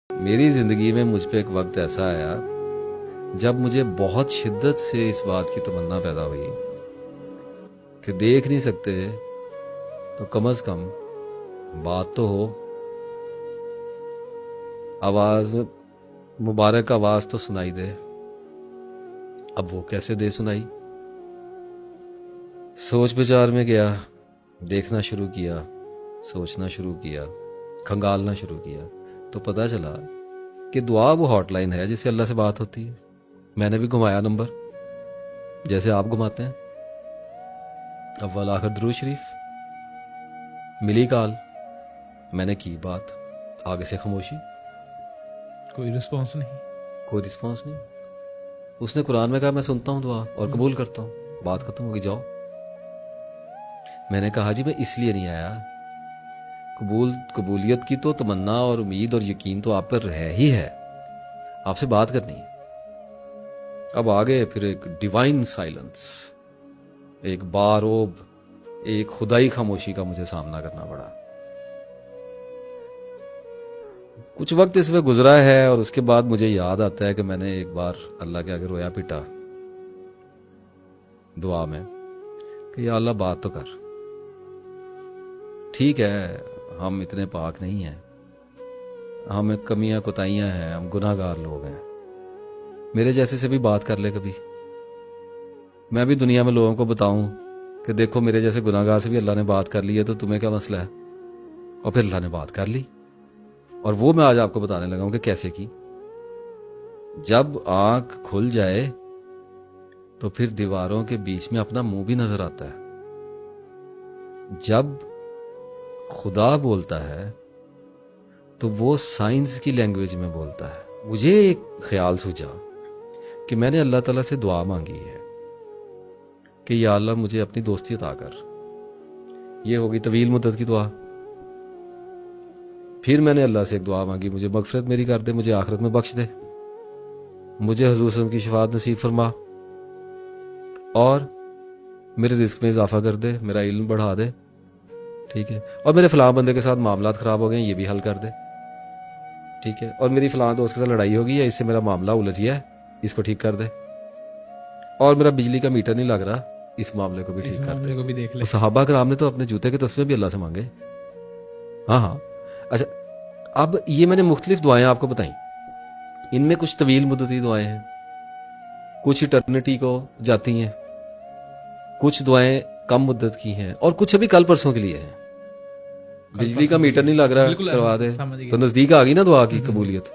میری زندگی میں مجھ پہ ایک وقت ایسا آیا جب مجھے بہت شدت سے اس بات کی تمنا پیدا ہوئی کہ دیکھ نہیں سکتے تو کم از کم بات تو ہو، آواز مبارک آواز تو سنائی دے۔ اب وہ کیسے دے سنائی؟ سوچ بچار میں گیا، دیکھنا شروع کیا، سوچنا شروع کیا، کھنگالنا شروع کیا، تو پتہ چلا کہ دعا وہ ہاٹ لائن ہے جس سے اللہ سے بات ہوتی ہے۔ میں نے بھی گھمایا نمبر جیسے آپ گھماتے ہیں، اول آخر درود شریف، ملی کال، میں نے کی بات، آگے سے خاموشی، کوئی رسپانس نہیں۔ کوئی رسپانس نہیں۔ اس نے قرآن میں کہا میں سنتا ہوں دعا اور قبول کرتا ہوں، بات ختم ہوگی، جاؤ۔ میں نے کہا جی میں اس لیے نہیں آیا، قبولیت کی تو تمنا اور امید اور یقین تو آپ پر ہے ہی ہے، آپ سے بات کرنی ہے۔ اب آگے پھر ایک ڈیوائن سائلنس، ایک باروب، ایک خدائی خاموشی کا مجھے سامنا کرنا پڑا۔ کچھ وقت اس میں گزرا ہے اور اس کے بعد مجھے یاد آتا ہے کہ میں نے ایک بار اللہ کے آگے رویا پیٹا دعا میں کہ یا اللہ بات تو کر۔ ٹھیک ہے ہم اتنے پاک نہیں ہیں، ہمیں کمیاں کوتاہیاں ہیں، ہم گناہ گار لوگ ہیں، میرے جیسے سے بھی بات کر لے کبھی، میں بھی دنیا میں لوگوں کو بتاؤں کہ دیکھو میرے جیسے گناہ گار سے بھی اللہ نے بات کر لی ہے، تو تمہیں کیا مسئلہ ہے؟ اور پھر اللہ نے بات کر لی، اور وہ میں آج آپ کو بتانے لگا ہوں کہ کیسے کی۔ جب آنکھ کھل جائے تو پھر دیواروں کے بیچ میں اپنا منہ بھی نظر آتا ہے۔ جب خدا بولتا ہے تو وہ سائنس کی لینگویج میں بولتا ہے۔ مجھے ایک خیال سوچا کہ میں نے اللہ تعالیٰ سے دعا مانگی ہے کہ یا اللہ مجھے اپنی دوستی عطا کر، یہ ہوگی طویل مدت کی دعا۔ پھر میں نے اللہ سے ایک دعا مانگی، مجھے مغفرت میری کر دے، مجھے آخرت میں بخش دے، مجھے حضور صلی اللہ علیہ وسلم کی شفاعت نصیب فرما، اور میرے رزق میں اضافہ کر دے، میرا علم بڑھا دے، ٹھیک ہے، اور میرے فلاں بندے کے ساتھ معاملات خراب ہو گئے ہیں یہ بھی حل کر دے، ٹھیک ہے، اور میری فلاں دوست کے ساتھ لڑائی ہو گئی ہے، اس سے میرا معاملہ الجھ گیا ہے، اس کو ٹھیک کر دے، اور میرا بجلی کا میٹر نہیں لگ رہا، اس معاملے کو بھی ٹھیک کر دے۔ کو بھی دیکھ لے۔ وہ صحابہ کرام نے تو اپنے جوتے کے تسمے بھی اللہ سے مانگے۔ ہاں اچھا، اب یہ میں نے مختلف دعائیں آپ کو بتائیں، ان میں کچھ طویل مدتی دعائیں ہیں، کچھ اٹرنیٹی کو جاتی ہیں، کچھ دعائیں کم مدت کی ہیں، اور کچھ ابھی کل پرسوں کے لیے ہیں۔ بجلی کا میٹر نہیں لگ رہا، کروا دے، تو نزدیک آ گئی نا دعا کی قبولیت۔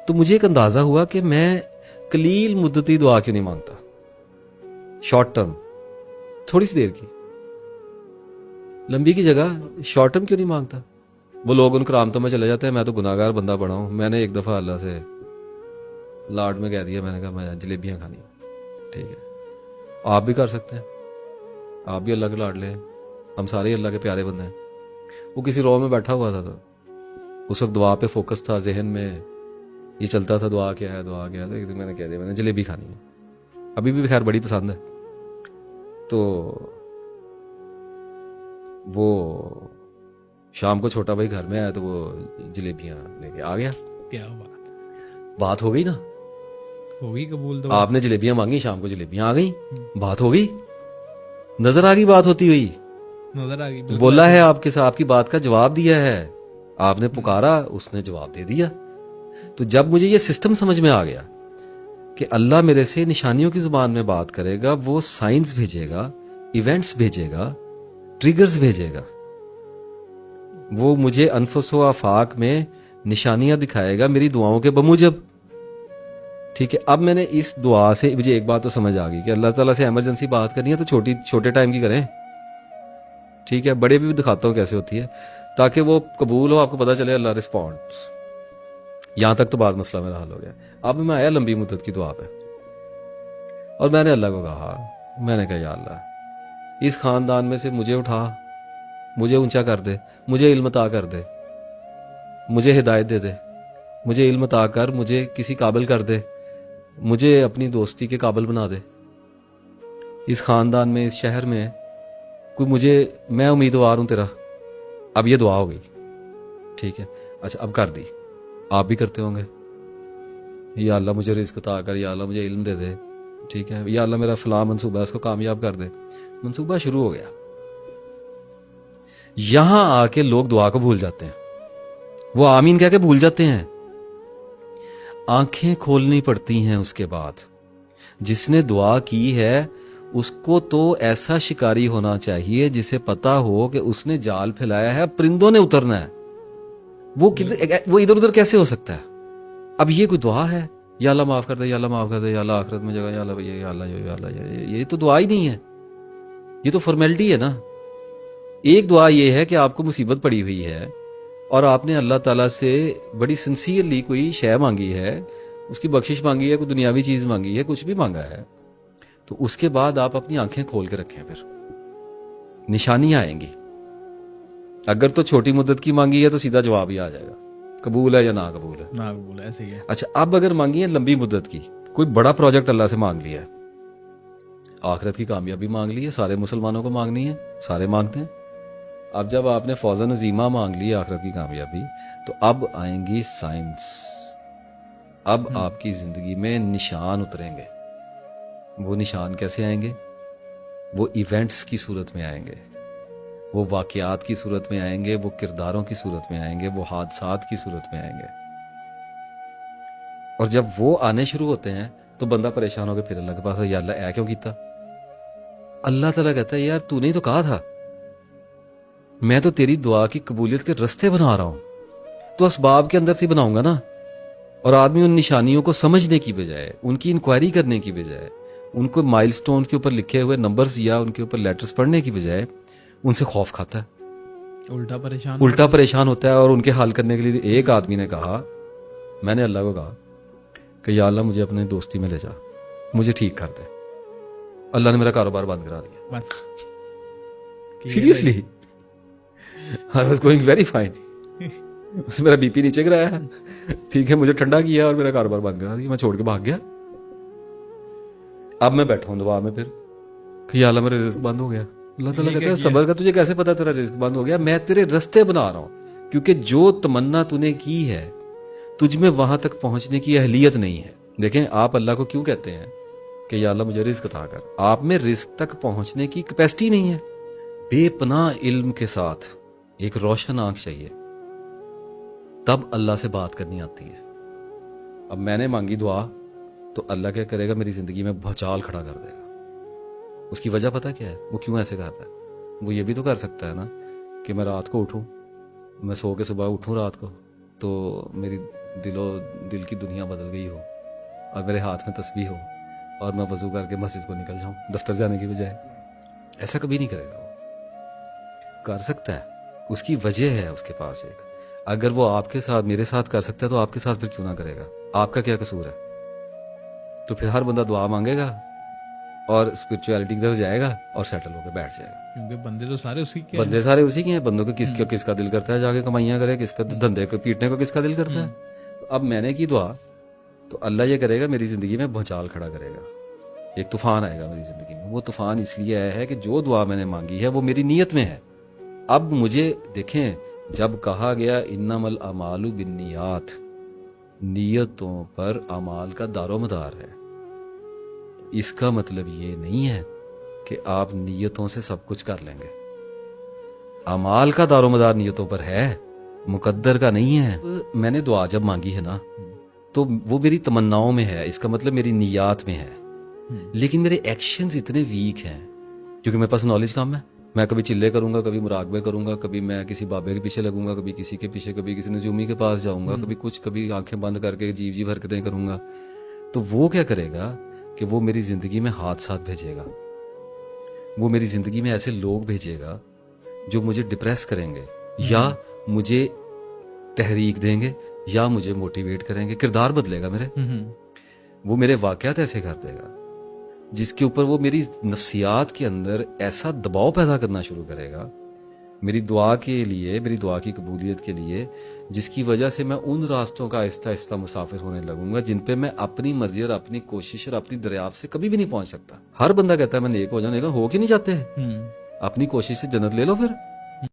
تو مجھے ایک اندازہ ہوا کہ میں قلیل مدتی دعا کیوں نہیں مانگتا، شارٹ ٹرم، تھوڑی سی دیر کی، لمبی کی جگہ شارٹ ٹرم کیوں نہیں مانگتا؟ وہ لوگ ان کرامتوں میں چلے جاتے ہیں، میں تو گناہ گار بندہ پڑا ہوں۔ میں نے ایک دفعہ اللہ سے لاڈ میں کہہ دیا، میں نے کہا میں جلیبیاں کھانی، ٹھیک ہے، آپ بھی کر سکتے ہیں، آپ بھی اللہ کے لاڈ لیں، ہم سارے ہی اللہ کے پیارے بندے ہیں۔ وہ کسی رو میں بیٹھا ہوا تھا، تو اس وقت دعا پہ فوکس تھا، ذہن میں یہ چلتا تھا دعا کیا ہے، دعا کیا ہے، تو میں نے کہہ دیا میں نے جلیبی کھانی ہے، ابھی بھی خیر بڑی پسند ہے۔ تو وہ شام کو چھوٹا بھائی گھر میں آیا تو وہ جلیبیاں لے کے آ گیا۔ کیا بات ہو گئی نا، ہوگی قبول تو۔ آپ نے جلیبیاں مانگی، شام کو جلیبیاں آ گئی، بات ہو گئی، نظر آ گئی بات ہوتی ہوئی، نظر آ گئی، بولا ہے آپ کے ساتھ، آپ کی بات کا جواب دیا ہے، آپ نے پکارا، اس نے جواب دے دیا۔ تو جب مجھے یہ سسٹم سمجھ میں آ گیا کہ اللہ میرے سے نشانیوں کی زبان میں بات کرے گا، وہ سائنس بھیجے گا، ایونٹس بھیجے گا، ٹریگرز بھیجے گا، وہ مجھے انفس و آفاق میں نشانیاں دکھائے گا میری دعاؤں کے بموجب، ٹھیک ہے۔ اب میں نے اس دعا سے مجھے ایک بات تو سمجھ آ گئی کہ اللہ تعالیٰ سے ایمرجنسی بات کرنی ہے تو چھوٹے ٹائم کی کریں، ٹھیک ہے، بڑے بھی دکھاتا ہوں کیسے ہوتی ہے، تاکہ وہ قبول ہو، آپ کو پتہ چلے اللہ رسپونڈس۔ یہاں تک تو بات مسئلہ میرا حل ہو گیا۔ اب میں آیا لمبی مدت کی دعا پہ، اور میں نے اللہ کو کہا، میں نے کہا یا اللہ اس خاندان میں سے مجھے اٹھا، مجھے اونچا کر دے، مجھے علم عطا کر دے، مجھے ہدایت دے دے، مجھے علم عطا کر، مجھے کسی قابل کر دے، مجھے اپنی دوستی کے قابل بنا دے، اس خاندان میں، اس شہر میں کوئی مجھے، میں امیدوار ہوں تیرا۔ اب یہ دعا ہو گئی، ٹھیک ہے، اچھا اب کر دی، آپ بھی کرتے ہوں گے, یا اللہ مجھے رزق عطا کر, یا اللہ مجھے علم دے دے, ٹھیک ہے, یا اللہ میرا فلاں منصوبہ ہے اس کو کامیاب کر دے. منصوبہ شروع ہو گیا. یہاں آ کے لوگ دعا کو بھول جاتے ہیں, وہ آمین کہہ کے بھول جاتے ہیں. آنکھیں کھولنی پڑتی ہیں اس کے بعد. جس نے دعا کی ہے اس کو تو ایسا شکاری ہونا چاہیے جسے پتا ہو کہ اس نے جال پھیلایا ہے, پرندوں نے اترنا ہے. وہ ادھر ادھر کیسے ہو سکتا ہے؟ اب یہ کوئی دعا ہے؟ یا اللہ معاف کر دے, یا اللہ معاف کر دے, یا اللہ آخرت میں جگہ, یا اللہ یا اللہ یا اللہ, یہ تو دعا ہی نہیں ہے, یہ تو فارمیلٹی ہے نا. ایک دعا یہ ہے کہ آپ کو مصیبت پڑی ہوئی ہے اور آپ نے اللہ تعالیٰ سے بڑی سنسیئرلی کوئی شے مانگی ہے, اس کی بخشش مانگی ہے, کوئی دنیاوی چیز مانگی ہے, کچھ بھی مانگا ہے, تو اس کے بعد آپ اپنی آنکھیں کھول کے رکھیں, پھر نشانیاں آئیں گی. اگر تو چھوٹی مدت کی مانگی ہے تو سیدھا جواب ہی آ جائے گا, قبول ہے یا نا قبول ہے. نا قبول ہے, ایسے ہی ہے. اچھا, اب اگر مانگی ہے لمبی مدت کی, کوئی بڑا پروجیکٹ اللہ سے مانگ لیا ہے, آخرت کی کامیابی مانگ لی ہے, سارے مسلمانوں کو مانگنی ہے, سارے مانگتے ہیں. اب جب آپ نے فوزن عظیمہ مانگ لی آخرت کی کامیابی, تو اب آئیں گی سائنس. اب آپ کی زندگی میں نشان اتریں گے. وہ نشان کیسے آئیں گے؟ وہ ایونٹس کی صورت میں آئیں گے, وہ واقعات کی صورت میں آئیں گے, وہ کرداروں کی صورت میں آئیں گے, وہ حادثات کی صورت میں آئیں گے. اور جب وہ آنے شروع ہوتے ہیں تو بندہ پریشان ہو کے پھر اللہ کے پاس, یا اللہ اے کیوں کیتا؟ اللہ تعالیٰ کہتا ہے یار تو نے تو کہا تھا, میں تو تیری دعا کی قبولیت کے رستے بنا رہا ہوں, تو اسباب کے اندر سے بناؤں گا نا. اور آدمی ان نشانیوں کو سمجھنے کی بجائے, ان کی انکوائری کرنے کی بجائے, ان کو مائل سٹون کے اوپر لکھے ہوئے نمبرز یا ان کے اوپر لیٹرز پڑھنے کی بجائے ان سے خوف کھاتا ہے, الٹا پریشان ہوتا ہے. اور ان کے حل کرنے کے لیے ایک آدمی نے کہا, میں نے اللہ کو کہا کہ یا اللہ مجھے اپنے دوستی میں لے جا, مجھے ٹھیک کر دے. اللہ نے میرا کاروبار بند کرا دیا. Seriously, I was going very fine. اس نے میرا بی پی نیچے گرایا, ٹھیک ہے, مجھے ٹھنڈا کیا اور میرا کاروبار بند کرا دیا, میں چھوڑ کے بھاگ گیا. اب میں بیٹھا ہوں دعا میں پھر کہ یا اللہ میرا رزق بند ہو گیا. اللہ تعالیٰ کہتا ہے صبر کا, تجھے کیسے پتا تیرا رزق بند ہو گیا؟ میں تیرے رستے بنا رہا ہوں, کیونکہ جو تمنا تو نے کی ہے تجھ میں وہاں تک پہنچنے کی اہلیت نہیں ہے. دیکھیں آپ اللہ کو کیوں کہتے ہیں کہ یا اللہ مجھے رزق عطا کر؟ آپ میں رزق تک پہنچنے کی کیپیسٹی نہیں ہے. بے پناہ علم کے ساتھ ایک روشن آنکھ چاہیے, تب اللہ سے بات کرنی آتی ہے. اب میں نے مانگی دعا تو اللہ کیا کرے گا؟ میری زندگی میں بھوچال کھڑا کر دے گا. اس کی وجہ پتہ کیا ہے؟ وہ کیوں ایسے کرتا ہے؟ وہ یہ بھی تو کر سکتا ہے نا کہ میں رات کو اٹھوں, میں سو کے صبح اٹھوں رات کو تو میری دل کی دنیا بدل گئی ہو اور میرے ہاتھ میں تسبیح ہو اور میں وضو کر کے مسجد کو نکل جاؤں دفتر جانے کی بجائے. ایسا کبھی نہیں کرے گا. وہ کر سکتا ہے, اس کی وجہ ہے اس کے پاس ایک. اگر وہ آپ کے ساتھ, میرے ساتھ کر سکتا ہے تو آپ کے ساتھ پھر کیوں نہ کرے گا؟ آپ کا کیا قصور ہے؟ تو پھر ہر بندہ دعا مانگے گا اور اسپرچویلٹی کی طرف جائے گا اور سیٹل ہو کے بیٹھ جائے گا. کیونکہ بندے تو سارے اسی کے بندے سارے اسی کے ہیں. بندوں کو کس کا دل کرتا ہے جا کے کمائیاں کرے, کس کا دھندے کو پیٹنے کو کس کا دل کرتا ہے. اب میں نے کی دعا تو اللہ یہ کرے گا, میری زندگی میں بھونچال کھڑا کرے گا, ایک طوفان آئے گا میری زندگی میں. وہ طوفان اس لیے آیا ہے کہ جو دعا میں نے مانگی ہے وہ میری نیت میں ہے. اب مجھے دیکھیں, جب کہا گیا انما الاعمال بالنیات, نیتوں پر اعمال کا دار و مدار ہے, اس کا مطلب یہ نہیں ہے کہ آپ نیتوں سے سب کچھ کر لیں گے. اعمال کا دار و مدار نیتوں پر ہے, مقدر کا نہیں ہے. میں نے دعا جب مانگی ہے نا تو وہ میری تمناؤں میں ہے, اس کا مطلب میری نیات میں ہے. لیکن میرے ایکشنز اتنے ویک ہیں کیونکہ میرے پاس نالج کم ہے. میں کبھی چلے کروں گا, کبھی مراقبے کروں گا, کبھی میں کسی بابے کے پیچھے لگوں گا, کبھی کسی کے پیچھے, کبھی کسی نجومی کے پاس جاؤں گا, کبھی کچھ, کبھی آنکھیں بند کر کے عجیب حرکتیں کروں گا. تو وہ کیا کرے گا کہ وہ میری زندگی میں حادثات بھیجے گا, وہ میری زندگی میں ایسے لوگ بھیجے گا جو مجھے ڈپریس کریں گے, یا مجھے تحریک دیں گے, یا مجھے موٹیویٹ کریں گے. کردار بدلے گا میرے, وہ میرے واقعات ایسے کر دے گا جس کے اوپر وہ میری نفسیات کے اندر ایسا دباؤ پیدا کرنا شروع کرے گا میری دعا کے لیے, میری دعا کی قبولیت کے لیے, جس کی وجہ سے میں ان راستوں کا آہستہ آہستہ مسافر ہونے لگوں گا جن پہ میں اپنی مرضی اور اپنی کوشش اور اپنی دریافت سے کبھی بھی نہیں پہنچ سکتا. ہر بندہ کہتا ہے میں نیک ہو جاؤں, نیک ہو کے نہیں جاتے. اپنی کوشش سے جنت لے لو پھر.